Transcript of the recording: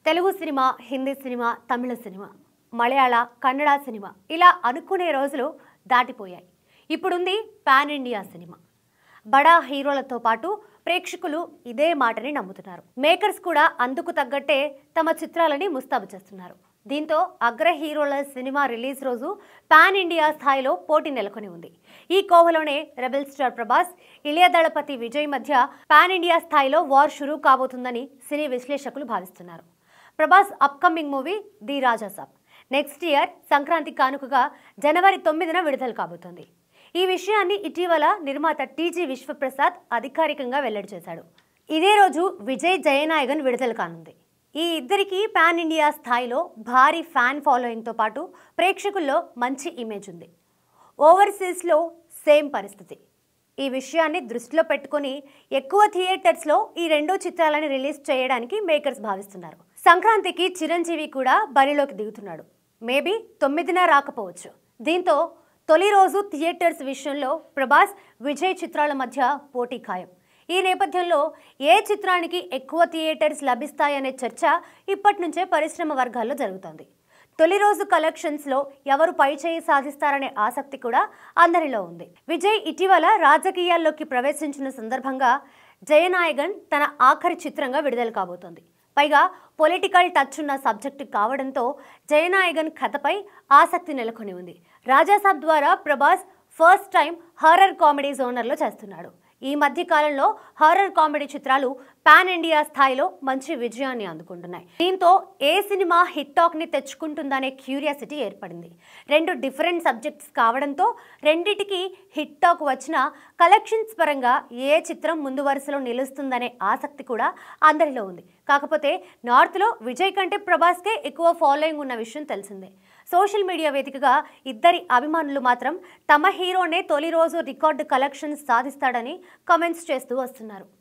Telugu cinema, Hindi cinema, తమిళ cinema, మలయాళ, Kannada cinema ఇలా అనుకునే రోజులు దాటిపోయాయి. ఇప్పుడుంది పాన్ ఇండియా సినిమా. బడా హీరోలతో పాటు ప్రేక్షకులు ఇదే మాటని నమ్ముతున్నారు. మేకర్స్ కూడా అందుకు తగ్గట్టే తమ చిత్రాలని ముస్తాబు చేస్తున్నారు. దీంతో అగ్ర హీరోల సినిమా రిలీజ్ రోజు పాన్ ఇండియా స్థాయిలో పోటీ నెలకొని ఉంది. ఈ కోవలోనే రెబెల్ స్టార్ ప్రభాస్, ఇళయ దళపతి విజయ్ మధ్య పాన్ ఇండియా స్థాయిలో వార్ షురూ కాబోతుందని సినీ విశ్లేషకులు భావిస్తున్నారు. Prabhas upcoming movie the Raja Saab next year Sankranti కానుకగా జనవరి 9న విడుదల కాబోతోంది. ఈ విషయాన్ని ఇటీవల నిర్మాత టీజీ విశ్వప్రసాద్ అధికారికంగా వెల్లడి చేశాడు. ఇదే రోజు విజయ్ జయనాయగన్ విడుదల కానుంది. ఈ ఇద్దరికి పాన్ ఇండియా స్థాయిలో భారీ ఫ్యాన్ ఫాలోయింగ్తో పాటు ప్రేక్షకుల్లో మంచి ఇమేజ్ ఉంది. ఓవర్సీస్లో సేమ్ పరిస్థితి. ఈ విషయాన్ని దృష్టిలో పెట్టుకుని ఎక్కువ థియేటర్స్లో ఈ రెండు చిత్రాలను రిలీజ్ చేయడానికి మేకర్స్ భావిస్తున్నారు. సంక్రాంతికి చిరంజీవి కూడా బరిలోకి దిగుతున్నాడు. మేబీ 9న రాకపోవచ్చు. దీంతో తొలి రోజు థియేటర్స్ విషయంలో ప్రభాస్, విజయ్ చిత్రాల మధ్య పోటీ ఖాయం. ఈ నేపథ్యంలో ఏ చిత్రానికి ఎక్కువ థియేటర్స్ లభిస్తాయనే చర్చ ఇప్పటి నుంచే పరిశ్రమ వర్గాల్లో జరుగుతోంది. తొలి రోజు కలెక్షన్స్లో ఎవరు పైచేయి సాధిస్తారనే ఆసక్తి కూడా అందరిలో ఉంది. విజయ్ ఇటీవల రాజకీయాల్లోకి ప్రవేశించిన సందర్భంగా జయనాయగన్ తన ఆఖరి చిత్రంగా విడుదల కాబోతోంది. పైగా పొలిటికల్ టచ్ ఉన్న సబ్జెక్టు కావడంతో జయనాయగన్ కథపై ఆసక్తి నెలకొని ఉంది. రాజాసాబ్ ద్వారా Prabhas first time horror comedy జోనర్లో చేస్తున్నాడు. ఈ మధ్య కాలంలో హారర్ కామెడీ చిత్రాలు పాన్ ఇండియా స్థాయిలో మంచి విజయాన్ని అందుకుంటున్నాయి. దీంతో ఏ సినిమా హిట్ టాక్ ని తెచ్చుకుంటుందనే క్యూరియాసిటీ ఏర్పడింది. రెండు డిఫరెంట్ సబ్జెక్ట్స్ కావడంతో రెండిటికి హిట్ టాక్ వచ్చినా కలెక్షన్స్ పరంగా ఏ చిత్రం ముందు వరుసలో నిలుస్తుందనే ఆసక్తి కూడా అందరిలో ఉంది. కాకపోతే నార్త్లో విజయ్ కంటే ప్రభాస్కే ఎక్కువ ఫాలోయింగ్ ఉన్న విషయం తెలిసిందే. సోషల్ మీడియా వేదికగా ఇద్దరి అభిమానులు మాత్రం తమ హీరోనే తొలి రోజు రికార్డు కలెక్షన్స్ సాధిస్తాడని కామెంట్స్ చేస్తూ వస్తున్నారు.